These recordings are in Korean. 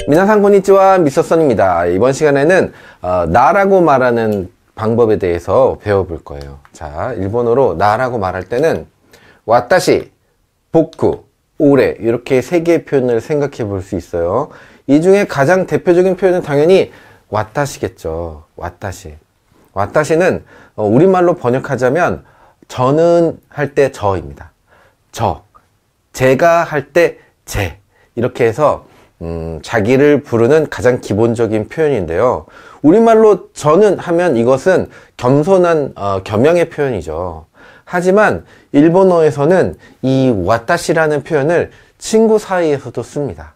미나상 고니치와 미소선입니다. 이번 시간에는 나라고 말하는 방법에 대해서 배워볼 거예요. 자, 일본어로 나라고 말할 때는 와타시, 보쿠, 오레 이렇게 세 개의 표현을 생각해 볼 수 있어요. 이 중에 가장 대표적인 표현은 당연히 와타시겠죠. 와타시. 와타시는 우리말로 번역하자면 저는 할 때 저입니다. 저. 제가 할 때 제. 이렇게 해서 자기를 부르는 가장 기본적인 표현인데요. 우리말로 저는 하면 이것은 겸손한 겸양의 표현이죠. 하지만 일본어에서는 이 와타시라는 표현을 친구 사이에서도 씁니다.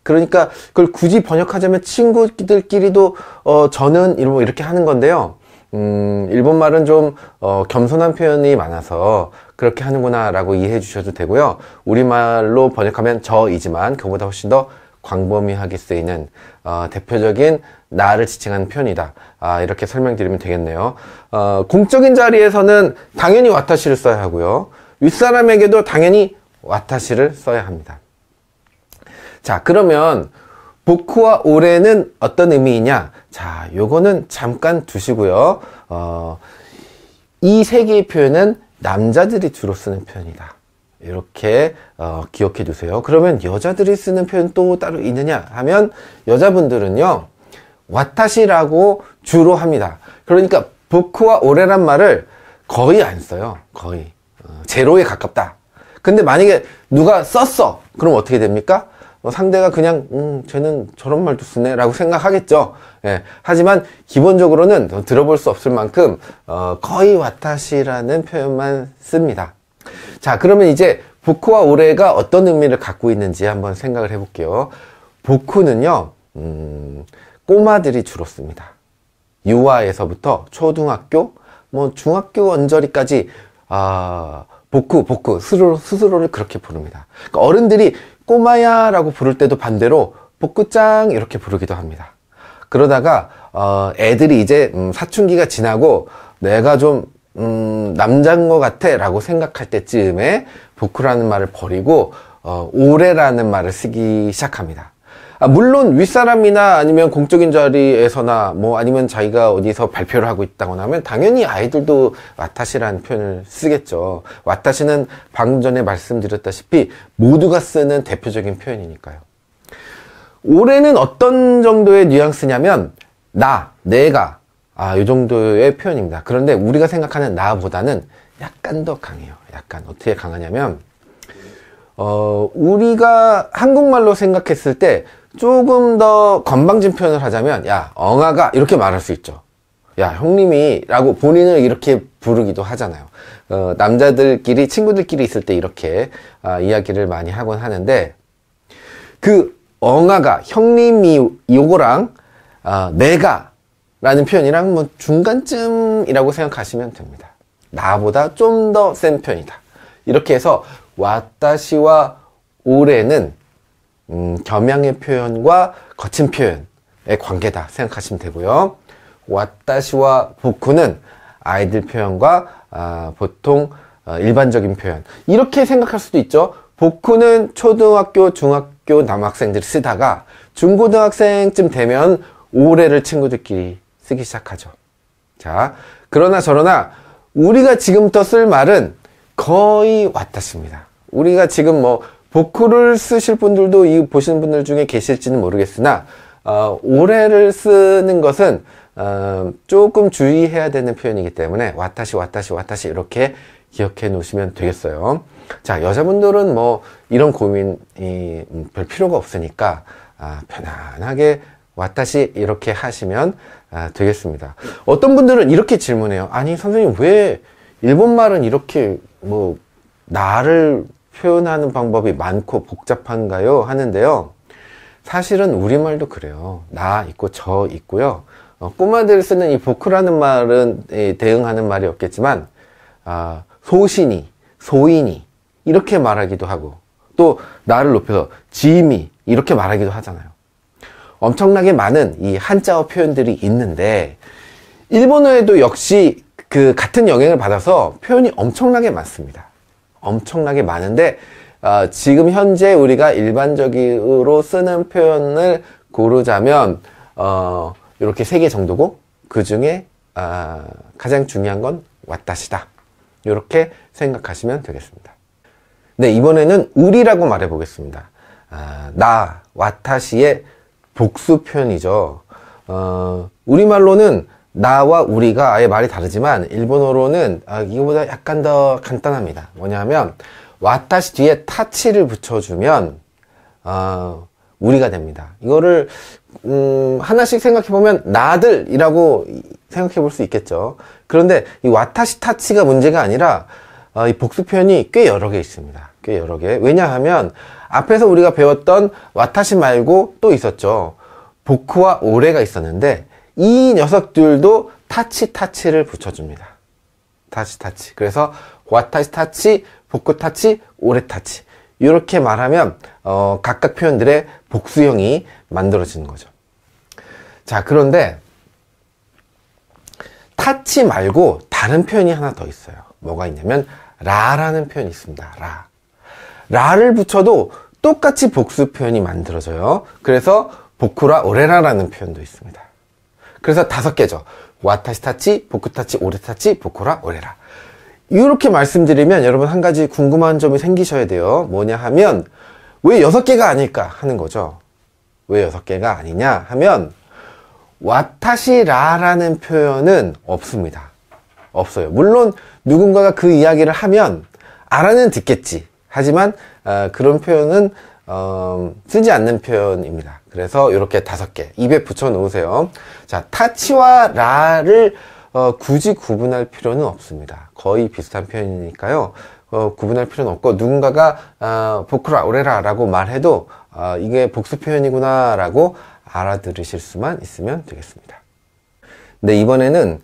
그러니까 그걸 굳이 번역하자면 친구들끼리도 저는 이렇게 하는 건데요. 일본말은 좀 겸손한 표현이 많아서 그렇게 하는구나 라고 이해해 주셔도 되고요. 우리말로 번역하면 저이지만 그보다 훨씬 더 광범위하게 쓰이는 대표적인 나를 지칭하는 표현이다. 이렇게 설명드리면 되겠네요. 공적인 자리에서는 당연히 와타시를 써야 하고요. 윗사람에게도 당연히 와타시를 써야 합니다. 자, 그러면 보쿠와 오레는 어떤 의미이냐? 자, 요거는 잠깐 두시고요. 이 세 개의 표현은 남자들이 주로 쓰는 표현이다. 이렇게 기억해 두세요. 그러면 여자들이 쓰는 표현 또 따로 있느냐 하면 여자분들은요 와타시라고 주로 합니다. 그러니까 보쿠와 오레란 말을 거의 안 써요. 거의 제로에 가깝다. 근데 만약에 누가 썼어 그럼 어떻게 됩니까? 상대가 그냥 쟤는 저런 말도 쓰네 라고 생각하겠죠. 예. 하지만 기본적으로는 들어볼 수 없을 만큼 거의 와타시라는 표현만 씁니다. 자, 그러면 이제 보쿠와 오레가 어떤 의미를 갖고 있는지 한번 생각을 해볼게요. 보쿠는요 꼬마들이 주로 씁니다. 유아에서부터 초등학교, 중학교 언저리까지 보쿠 스스로를 그렇게 부릅니다. 그러니까 어른들이 꼬마야 라고 부를 때도 반대로 보쿠짱 이렇게 부르기도 합니다. 그러다가 애들이 이제 사춘기가 지나고 내가 좀 남자인 것 같아 라고 생각할 때쯤에 보쿠라는 말을 버리고 오레라는 말을 쓰기 시작합니다. 물론 윗사람이나 아니면 공적인 자리에서나 아니면 자기가 어디서 발표를 하고 있다거나 하면 당연히 아이들도 와타시라는 표현을 쓰겠죠. 와타시는 방금 전에 말씀드렸다시피 모두가 쓰는 대표적인 표현이니까요. 오레는 어떤 정도의 뉘앙스냐면 나, 내가 이 정도의 표현입니다. 그런데 우리가 생각하는 나보다는 약간 더 강해요. 약간 어떻게 강하냐면 우리가 한국말로 생각했을 때 조금 더 건방진 표현을 하자면 야 엉아가 이렇게 말할 수 있죠. 야 형님이 라고 본인을 이렇게 부르기도 하잖아요. 남자들끼리 친구들끼리 있을 때 이렇게 이야기를 많이 하곤 하는데 그 엉아가 형님이 요거랑 내가 라는 표현이랑 중간쯤이라고 생각하시면 됩니다. 나보다 좀 더 센 편이다. 이렇게 해서 와타시와 오레는 겸양의 표현과 거친 표현의 관계다 생각하시면 되고요. 와타시와 보쿠는 아이들 표현과 보통 일반적인 표현 이렇게 생각할 수도 있죠. 보쿠는 초등학교, 중학교 남학생들이 쓰다가 중고등학생쯤 되면 오레를 친구들끼리 쓰기 시작하죠. 자, 그러나 저러나 우리가 지금부터 쓸 말은 거의 와타시입니다. 우리가 지금 보쿠를 쓰실 분들도 이 보시는 분들 중에 계실지는 모르겠으나 오레를 쓰는 것은 조금 주의해야 되는 표현이기 때문에 와타시 이렇게 기억해 놓으시면 되겠어요. 자, 여자분들은 이런 고민이 별 필요가 없으니까 편안하게 와타시 이렇게 하시면 되겠습니다. 어떤 분들은 이렇게 질문해요. 아니 선생님 왜 일본말은 이렇게 나를 표현하는 방법이 많고 복잡한가요? 하는데요. 사실은 우리말도 그래요. 나 있고 저 있고요. 꼬마들 쓰는 이 보쿠라는 말은 대응하는 말이 없겠지만 소신이, 소인이 이렇게 말하기도 하고 또 나를 높여서 지미 이렇게 말하기도 하잖아요. 엄청나게 많은 이 한자어 표현들이 있는데 일본어에도 역시 그 같은 영향을 받아서 표현이 엄청나게 많습니다. 엄청나게 많은데 지금 현재 우리가 일반적으로 쓰는 표현을 고르자면 이렇게 3개 정도고 그 중에 가장 중요한 건 와타시다. 이렇게 생각하시면 되겠습니다. 네, 이번에는 우리라고 말해 보겠습니다. 나, 와타시의 복수 표현이죠. 우리말로는 나와 우리가 아예 말이 다르지만 일본어로는 이거보다 약간 더 간단합니다. 뭐냐면 와타시 뒤에 타치를 붙여주면 우리가 됩니다. 이거를 하나씩 생각해보면 나들이라고 생각해볼 수 있겠죠. 그런데 이 와타시 타치가 문제가 아니라 이 복수 표현이 꽤 여러 개 있습니다. 꽤 여러 개. 왜냐하면 앞에서 우리가 배웠던 와타시 말고 또 있었죠. 보쿠와 오레가 있었는데 이 녀석들도 타치를 붙여줍니다. 타치. 그래서 와타시 타치, 보쿠 타치, 오레 타치. 이렇게 말하면 각각 표현들의 복수형이 만들어지는 거죠. 자, 그런데 타치 말고 다른 표현이 하나 더 있어요. 뭐가 있냐면 라라는 표현이 있습니다. 라를 붙여도 똑같이 복수 표현이 만들어져요. 그래서 보쿠라 오레라라는 표현도 있습니다. 그래서 5개죠. 와타시 타치, 보쿠 타치, 오레 타치, 보쿠라 오레라. 이렇게 말씀드리면 여러분 한 가지 궁금한 점이 생기셔야 돼요. 뭐냐 하면 왜 6개가 아닐까 하는 거죠. 왜 6개가 아니냐 하면 와타시라라는 표현은 없습니다. 없어요. 물론 누군가가 그 이야기를 하면 알아는 듣겠지. 하지만 그런 표현은 쓰지 않는 표현입니다. 그래서 이렇게 5개 입에 붙여 놓으세요. 자, 타치와 라를 굳이 구분할 필요는 없습니다. 거의 비슷한 표현이니까요. 구분할 필요는 없고 누군가가 보쿠라 오레라라고 말해도 이게 복수 표현이구나 라고 알아들으실 수만 있으면 되겠습니다. 네, 이번에는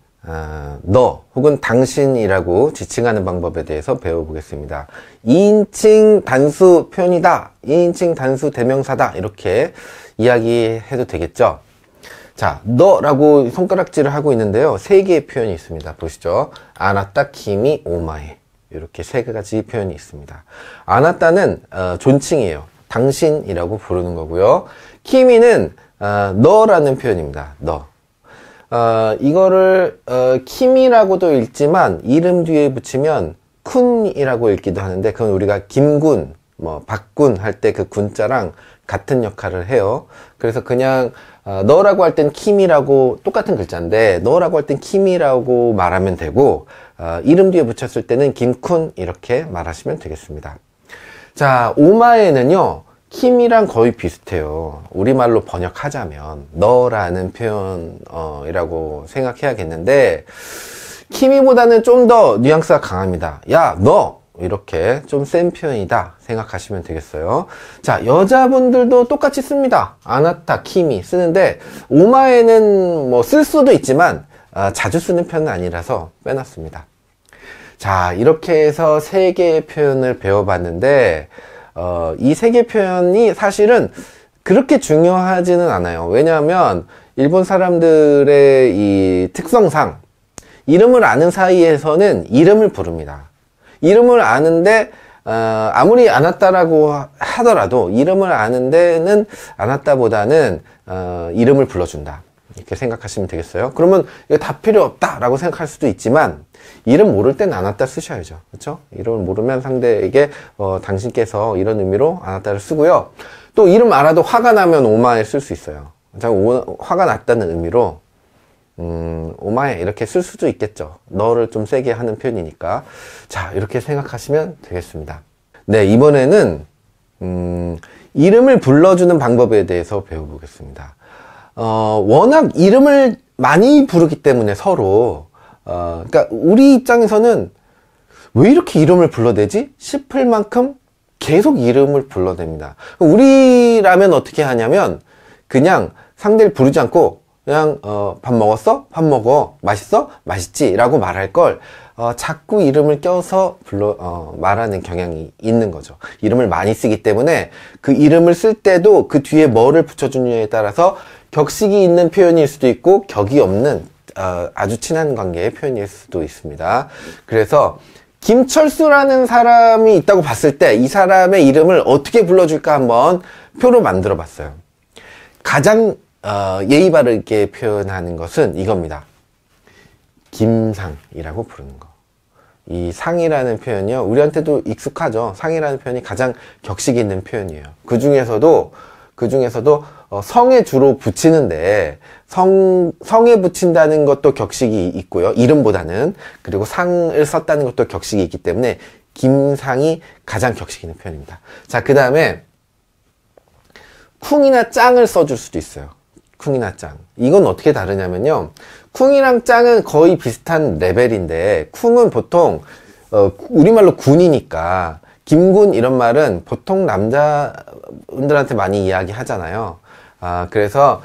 너 혹은 당신이라고 지칭하는 방법에 대해서 배워보겠습니다. 2인칭 단수 표현이다, 2인칭 단수 대명사다 이렇게 이야기해도 되겠죠. 자, 너라고 손가락질을 하고 있는데요. 3개의 표현이 있습니다. 보시죠. 아나타, 키미, 오마에 이렇게 3가지 표현이 있습니다. 아나타는 존칭이에요. 당신이라고 부르는 거고요. 키미는 너라는 표현입니다. 너. 이거를 키미라고도 읽지만 이름 뒤에 붙이면 쿤이라고 읽기도 하는데 그건 우리가 김군, 박군 할 때 그 군자랑 같은 역할을 해요. 그래서 그냥 너라고 할 땐 키미라고 똑같은 글자인데 너라고 할 땐 키미라고 말하면 되고 이름 뒤에 붙였을 때는 김쿤 이렇게 말하시면 되겠습니다. 자, 오마에는요. 키미랑 거의 비슷해요. 우리말로 번역하자면 너라는 표현이라고 생각해야겠는데 키미보다는 좀 더 뉘앙스가 강합니다. 야, 너! 이렇게 좀 센 표현이다 생각하시면 되겠어요. 자, 여자분들도 똑같이 씁니다. 아나타, 키미 쓰는데 오마에는 뭐 쓸 수도 있지만 자주 쓰는 편은 아니라서 빼놨습니다. 자, 이렇게 해서 3개의 표현을 배워봤는데 이 3개 표현이 사실은 그렇게 중요하지는 않아요. 왜냐하면 일본 사람들의 이 특성상 이름을 아는 사이에서는 이름을 부릅니다. 이름을 아는데 아무리 아나타라고 하더라도 이름을 아는 데는 아나타보다는 이름을 불러준다 이렇게 생각하시면 되겠어요. 그러면 이거 다 필요 없다라고 생각할 수도 있지만 이름 모를 땐 아나타 쓰셔야죠. 그렇죠? 이름을 모르면 상대에게 당신께서 이런 의미로 아나타를 쓰고요. 또 이름 알아도 화가 나면 오마에 쓸 수 있어요. 화가 났다는 의미로 오마에 이렇게 쓸 수도 있겠죠. 너를 좀 세게 하는 표현이니까. 자, 이렇게 생각하시면 되겠습니다. 네, 이번에는 이름을 불러주는 방법에 대해서 배워보겠습니다. 워낙 이름을 많이 부르기 때문에 서로 그러니까 우리 입장에서는 왜 이렇게 이름을 불러대지 싶을 만큼 계속 이름을 불러댑니다. 우리라면 어떻게 하냐면 그냥 상대를 부르지 않고 그냥 밥 먹었어? 밥 먹어. 맛있어? 맛있지? 라고 말할 걸 자꾸 이름을 껴서 말하는 경향이 있는 거죠. 이름을 많이 쓰기 때문에 그 이름을 쓸 때도 그 뒤에 뭐를 붙여주느냐에 따라서 격식이 있는 표현일 수도 있고 격이 없는 아주 친한 관계의 표현일 수도 있습니다. 그래서 김철수라는 사람이 있다고 봤을 때 이 사람의 이름을 어떻게 불러줄까 한번 표로 만들어 봤어요. 가장 예의 바르게 표현하는 것은 이겁니다. 김상이라고 부르는 거. 이 상이라는 표현이요, 우리한테도 익숙하죠. 상이라는 표현이 가장 격식 있는 표현이에요. 그 중에서도 성에 주로 붙이는데 성에 붙인다는 것도 격식이 있고요, 이름보다는. 그리고 상을 썼다는 것도 격식이 있기 때문에 김상이 가장 격식 있는 표현입니다. 자, 그 다음에 쿵이나 짱을 써줄 수도 있어요. 쿵이나 짱. 이건 어떻게 다르냐면요, 쿵이랑 짱은 거의 비슷한 레벨인데, 쿵은 보통 우리말로 군이니까 김군 이런 말은 보통 남자분들한테 많이 이야기 하잖아요. 그래서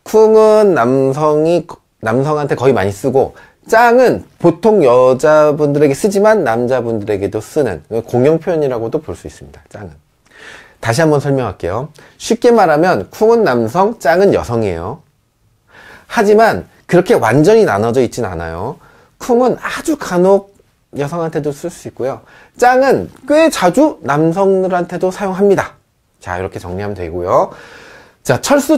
쿵은 남성한테 거의 많이 쓰고, 짱은 보통 여자분들에게 쓰지만 남자분들에게도 쓰는 공용 표현이라고도 볼 수 있습니다. 짱은. 다시 한번 설명할게요. 쉽게 말하면 쿵은 남성, 짱은 여성이에요. 하지만 그렇게 완전히 나눠져 있진 않아요. 쿵은 아주 간혹 여성한테도 쓸 수 있고요, 짱은 꽤 자주 남성들한테도 사용합니다. 자, 이렇게 정리하면 되고요. 자, 철수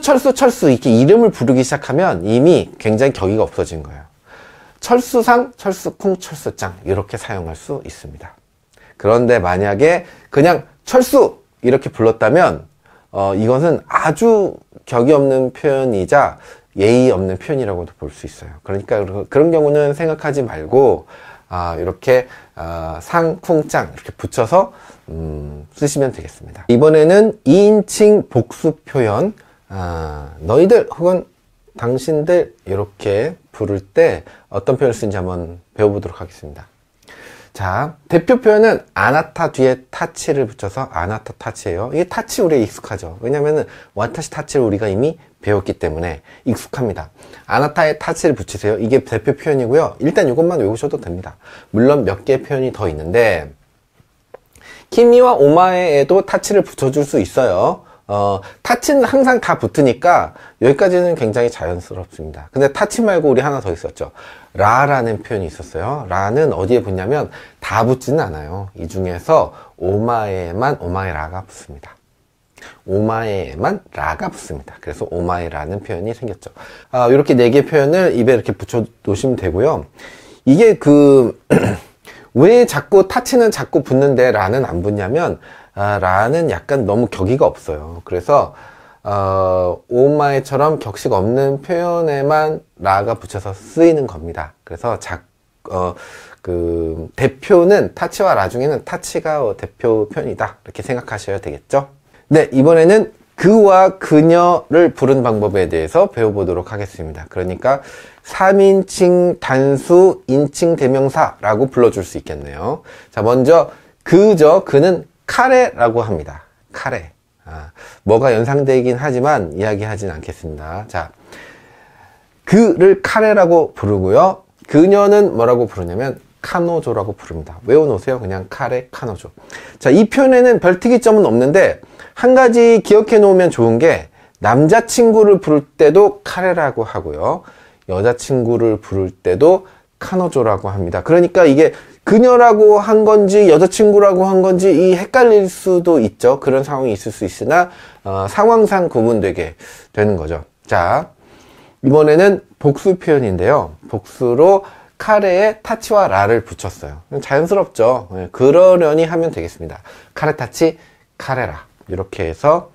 이렇게 이름을 부르기 시작하면 이미 굉장히 격의가 없어진 거예요. 철수상, 철수쿵, 철수짱 이렇게 사용할 수 있습니다. 그런데 만약에 그냥 철수 이렇게 불렀다면 이것은 아주 격이 없는 표현이자 예의 없는 표현이라고도 볼 수 있어요. 그러니까 그런 경우는 생각하지 말고 이렇게 상, 쿵, 짱 이렇게 붙여서 쓰시면 되겠습니다. 이번에는 2인칭 복수 표현, 너희들 혹은 당신들 이렇게 부를 때 어떤 표현을 쓰는지 한번 배워보도록 하겠습니다. 자, 대표 표현은 아나타 뒤에 타치를 붙여서 아나타 타치예요. 이게 타치 우리에 익숙하죠. 왜냐면은 와타시 타치를 우리가 이미 배웠기 때문에 익숙합니다. 아나타에 타치를 붙이세요. 이게 대표 표현이고요. 일단 이것만 외우셔도 됩니다. 물론 몇 개의 표현이 더 있는데, 키미와 오마에에도 타치를 붙여줄 수 있어요. 타치는 항상 다 붙으니까 여기까지는 굉장히 자연스럽습니다. 근데 타치 말고 우리 하나 더 있었죠. 라라는 표현이 있었어요. 라는 어디에 붙냐면 다 붙지는 않아요. 이 중에서 오마에만 오마에라가 붙습니다. 오마에만 라가 붙습니다. 그래서 오마에라는 표현이 생겼죠. 이렇게 4개 표현을 입에 이렇게 붙여 놓으시면 되고요. 이게 왜 자꾸 타치는 자꾸 붙는데 라는 안 붙냐면, 라는 약간 너무 격의가 없어요. 그래서 오마에처럼 격식 없는 표현에만 라가 붙여서 쓰이는 겁니다. 그래서 대표는 타치와 라 중에는 타치가 대표 표현이다 이렇게 생각하셔야 되겠죠. 네, 이번에는 그와 그녀를 부른 방법에 대해서 배워보도록 하겠습니다. 그러니까 3인칭 단수 인칭 대명사라고 불러줄 수 있겠네요. 자, 먼저 그는 카레라고 합니다. 카레. 뭐가 연상되긴 하지만 이야기하진 않겠습니다. 자, 그를 카레라고 부르고요. 그녀는 뭐라고 부르냐면 카노조라고 부릅니다. 외워놓으세요. 그냥 카레, 카노조. 자, 이 표현에는 별 특이점은 없는데 한 가지 기억해 놓으면 좋은 게, 남자친구를 부를 때도 카레라고 하고요, 여자친구를 부를 때도 카노조라고 합니다. 그러니까 이게 그녀라고 한 건지 여자친구라고 한 건지 헷갈릴 수도 있죠. 그런 상황이 있을 수 있으나 상황상 구분되게 되는 거죠. 자, 이번에는 복수 표현인데요. 복수로 카레에 타치와 라를 붙였어요. 자연스럽죠. 그러려니 하면 되겠습니다. 카레 타치, 카레라 이렇게 해서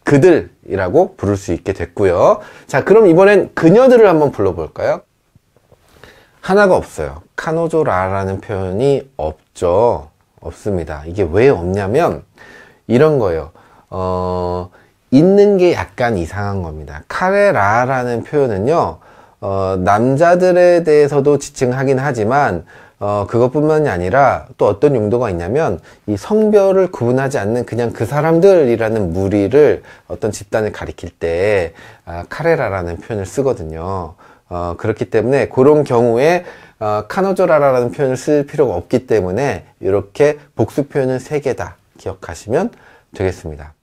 그들이라고 부를 수 있게 됐고요. 자, 그럼 이번엔 그녀들을 한번 불러볼까요? 하나가 없어요. 카노조라라는 표현이 없죠. 없습니다. 이게 왜 없냐면 이런 거예요. 있는 게 약간 이상한 겁니다. 카레라라는 표현은요, 남자들에 대해서도 지칭하긴 하지만 그것뿐만이 아니라 또 어떤 용도가 있냐면, 이 성별을 구분하지 않는 그냥 그 사람들이라는 무리를, 어떤 집단을 가리킬 때 카레라라는 표현을 쓰거든요. 그렇기 때문에 그런 경우에 카노조라라는 표현을 쓸 필요가 없기 때문에 이렇게 복수 표현은 3개다 기억하시면 되겠습니다.